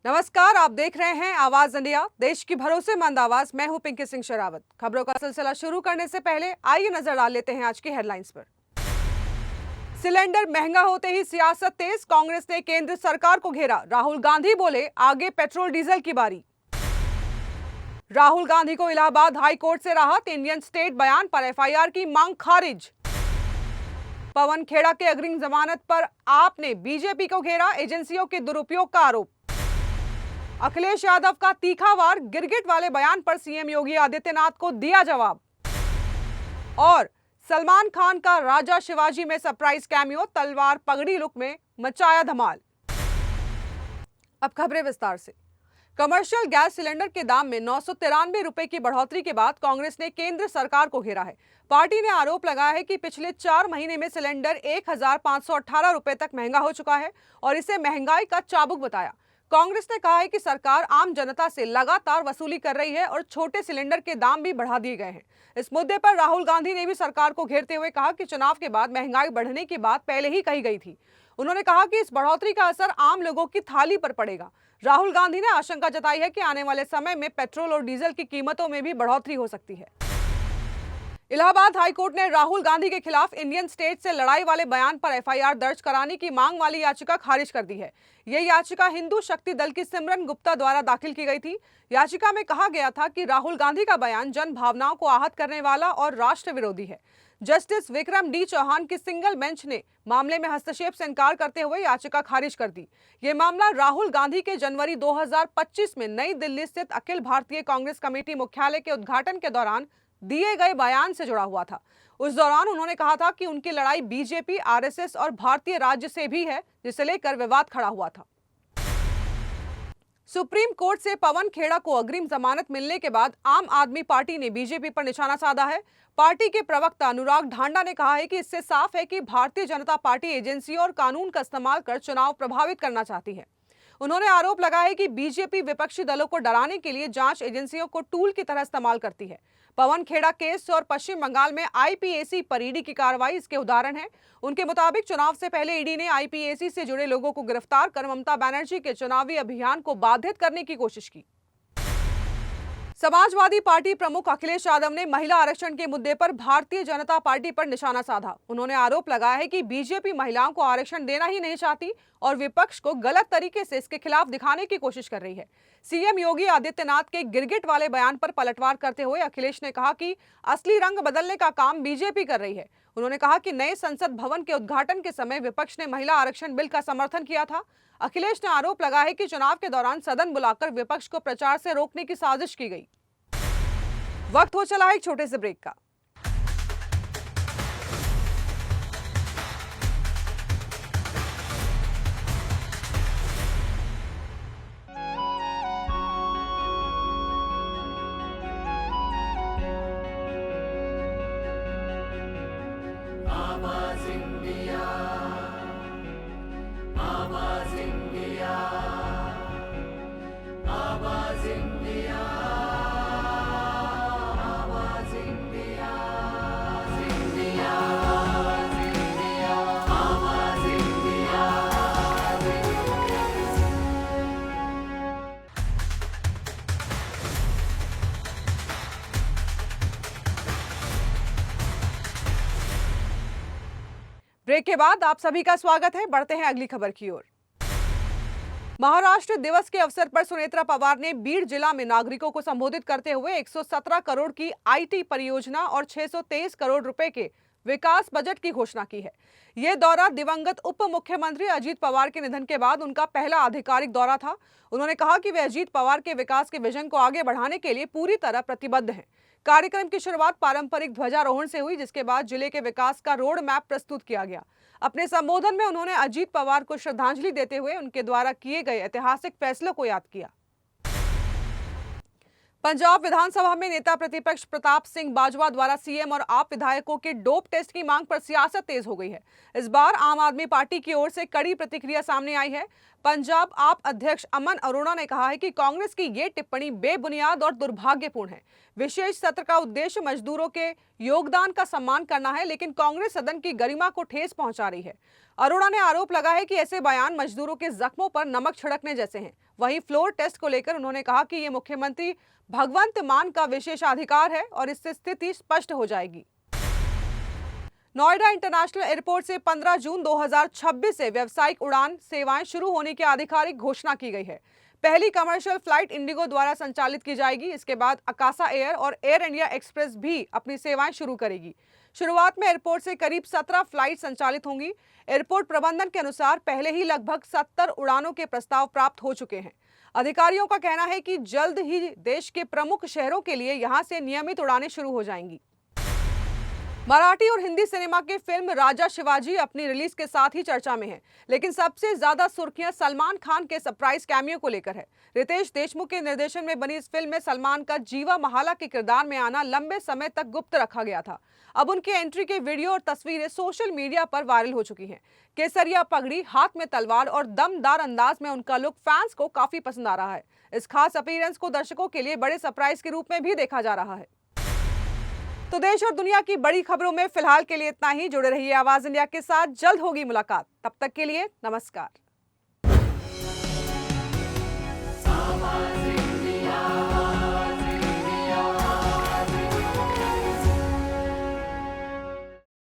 नमस्कार, आप देख रहे हैं आवाज इंडिया, देश की भरोसेमंद आवाज। मैं हूं पिंकी सिंह शरावत। खबरों का सिलसिला शुरू करने से पहले आइए नजर डाल लेते हैं आज की हेडलाइंस पर। सिलेंडर महंगा होते ही सियासत तेज, कांग्रेस ने केंद्र सरकार को घेरा। राहुल गांधी बोले आगे पेट्रोल डीजल की बारी। राहुल गांधी को इलाहाबाद हाई कोर्ट से राहत, इंडियन स्टेट बयान पर एफआईआर की मांग खारिज। पवन खेड़ा के अग्रिम जमानत पर आपने बीजेपी को घेरा, एजेंसियों के दुरुपयोग का आरोप। अखिलेश यादव का तीखा वार, गिरगिट वाले बयान पर सीएम योगी आदित्यनाथ को दिया जवाब। और सलमान खान का राजा शिवाजी में सरप्राइज कैमियो, तलवार पगड़ी लुक में मचाया धमाल। अब खबरें विस्तार से। कमर्शियल गैस सिलेंडर के दाम में 993 रुपए की बढ़ोतरी के बाद कांग्रेस ने केंद्र सरकार को घेरा है। पार्टी ने आरोप लगाया है कि पिछले 4 महीने में सिलेंडर 1518 रुपए तक महंगा हो चुका है और इसे महंगाई का चाबुक बताया। कांग्रेस ने कहा है कि सरकार आम जनता से लगातार वसूली कर रही है और छोटे सिलेंडर के दाम भी बढ़ा दिए गए हैं। इस मुद्दे पर राहुल गांधी ने भी सरकार को घेरते हुए कहा कि चुनाव के बाद महंगाई बढ़ने की बात पहले ही कही गई थी। उन्होंने कहा कि इस बढ़ोतरी का असर आम लोगों की थाली पर पड़ेगा। राहुल गांधी ने आशंका जताई है कि आने वाले समय में पेट्रोल और डीजल की कीमतों में भी बढ़ोतरी हो सकती है। इलाहाबाद हाईकोर्ट ने राहुल गांधी के खिलाफ इंडियन स्टेट से लड़ाई वाले बयान पर एफआईआर दर्ज कराने की मांग वाली याचिका खारिज कर दी है। यह याचिका हिंदू शक्ति दल की सिमरन गुप्ता द्वारा दाखिल की गई थी। याचिका में कहा गया था कि राहुल गांधी का बयान जन भावनाओं को आहत करने वाला और राष्ट्र विरोधी है। जस्टिस विक्रम डी चौहान की सिंगल बेंच ने मामले में हस्तक्षेप से इनकार करते हुए याचिका खारिज कर दी। यह मामला राहुल गांधी के जनवरी 2025 में नई दिल्ली स्थित अखिल भारतीय कांग्रेस कमेटी मुख्यालय के उद्घाटन के दौरान दिए गए बयान से जुड़ा हुआ था। उस दौरान उन्होंने कहा था कि उनकी लड़ाई बीजेपी, आरएसएस और भारतीय राज्य से भी है, जिसे लेकर विवाद खड़ा हुआ था। सुप्रीम कोर्ट से पवन खेड़ा को अग्रिम जमानत मिलने के बाद आम आदमी पार्टी ने बीजेपी पर निशाना साधा है। पार्टी के प्रवक्ता अनुराग ढांडा ने कहा है कि इससे साफ है कि भारतीय जनता पार्टी एजेंसियों और कानून का इस्तेमाल कर चुनाव प्रभावित करना चाहती है। उन्होंने आरोप लगाया है कि बीजेपी विपक्षी दलों को डराने के लिए जांच एजेंसियों को टूल की तरह इस्तेमाल करती है। पवन खेड़ा केस और पश्चिम बंगाल में आईपीएसी पर ईडी की कार्रवाई इसके उदाहरण है। उनके मुताबिक चुनाव से पहले ईडी ने आईपीएसी से जुड़े लोगों को गिरफ्तार कर ममता बनर्जी के चुनावी अभियान को बाधित करने की कोशिश की। समाजवादी पार्टी प्रमुख अखिलेश यादव ने महिला आरक्षण के मुद्दे पर भारतीय जनता पार्टी पर निशाना साधा। उन्होंने आरोप लगाया है कि बीजेपी महिलाओं को आरक्षण देना ही नहीं चाहती और विपक्ष को गलत तरीके से इसके खिलाफ दिखाने की कोशिश कर रही है। सीएम योगी आदित्यनाथ के गिरगिट वाले बयान पर पलटवार करते हुए अखिलेश ने कहा कि असली रंग बदलने का काम बीजेपी कर रही है। उन्होंने कहा कि नए संसद भवन के उद्घाटन के समय विपक्ष ने महिला आरक्षण बिल का समर्थन किया था। अखिलेश ने आरोप लगाया है कि चुनाव के दौरान सदन बुलाकर विपक्ष को प्रचार से रोकने की साजिश की गई। वक्त हो चला है एक छोटे से ब्रेक का। आवाज इंडिया, आवाज इंडिया, आवाज इंडिया, आवाज इंडिया, इंडिया, आवाज इंडिया, आवाज इंडिया। ब्रेक के बाद आप सभी का स्वागत है। बढ़ते हैं अगली खबर की ओर। महाराष्ट्र दिवस के अवसर पर सुनेत्रा पवार ने बीड़ जिला में नागरिकों को संबोधित करते हुए 117 करोड़ की आईटी परियोजना और 623 करोड़ रुपए के विकास बजट की घोषणा की है। यह दौरा दिवंगत उप मुख्यमंत्री अजीत पवार के निधन के बाद उनका पहला आधिकारिक दौरा था। उन्होंने कहा कि वे अजीत पवार के विकास के विजन को आगे बढ़ाने के लिए पूरी तरह प्रतिबद्ध हैं। कार्यक्रम की शुरुआत पारंपरिक ध्वजारोहण से हुई, जिसके बाद जिले के विकास का रोड मैप प्रस्तुत किया गया। अपने संबोधन में उन्होंने अजीत पवार को श्रद्धांजलि देते हुए उनके द्वारा किए गए ऐतिहासिक फैसलों को याद किया। पंजाब विधानसभा में नेता प्रतिपक्ष प्रताप सिंह बाजवा द्वारा सीएम और आप विधायकों के डोप टेस्ट की मांग पर सियासत तेज हो गई है। इस बार आम आदमी पार्टी की ओर से कड़ी प्रतिक्रिया सामने आई है। पंजाब आप अध्यक्ष अमन अरोड़ा ने कहा है कि कांग्रेस की ये टिप्पणी बेबुनियाद और दुर्भाग्यपूर्ण है। विशेष सत्र का उद्देश्य मजदूरों के योगदान का सम्मान करना है, लेकिन कांग्रेस सदन की गरिमा को ठेस पहुंचा रही है। अरोड़ा ने आरोप लगाया है कि ऐसे बयान मजदूरों के जख्मों पर नमक छिड़कने जैसे हैं। वहीं फ्लोर टेस्ट को लेकर उन्होंने कहा कि ये मुख्यमंत्री भगवंत मान का विशेषाधिकार है और इससे स्थिति स्पष्ट हो जाएगी। नोएडा इंटरनेशनल एयरपोर्ट से 15 जून 2026 से व्यावसायिक उड़ान सेवाएं शुरू होने की आधिकारिक घोषणा की गई है। पहली कमर्शियल फ्लाइट इंडिगो द्वारा संचालित की जाएगी। इसके बाद अकासा एयर और एयर इंडिया एक्सप्रेस भी अपनी सेवाएं शुरू करेगी। शुरुआत में एयरपोर्ट से करीब 17 फ्लाइट संचालित होंगी। एयरपोर्ट प्रबंधन के अनुसार पहले ही लगभग 70 उड़ानों के प्रस्ताव प्राप्त हो चुके हैं। अधिकारियों का कहना है कि जल्द ही देश के प्रमुख शहरों के लिए यहां से नियमित उड़ानें शुरू हो जाएंगी। मराठी और हिंदी सिनेमा की फिल्म राजा शिवाजी अपनी रिलीज के साथ ही चर्चा में है, लेकिन सबसे ज्यादा सुर्खियां सलमान खान के सरप्राइज कैमियो को लेकर है। रितेश देशमुख के निर्देशन में बनी इस फिल्म में सलमान का जीवा महाला के किरदार में आना लंबे समय तक गुप्त रखा गया था। अब उनकी एंट्री के वीडियो और तस्वीरें सोशल मीडिया पर वायरल हो चुकी हैं। केसरिया पगड़ी, हाथ में तलवार और दमदार अंदाज में उनका लुक फैंस को काफी पसंद आ रहा है। इस खास अपीयरेंस को दर्शकों के लिए बड़े सरप्राइज के रूप में भी देखा जा रहा है। तो देश और दुनिया की बड़ी खबरों में फिलहाल के लिए इतना ही। जुड़े रहिए आवाज इंडिया के साथ, जल्द होगी मुलाकात। तब तक के लिए नमस्कार।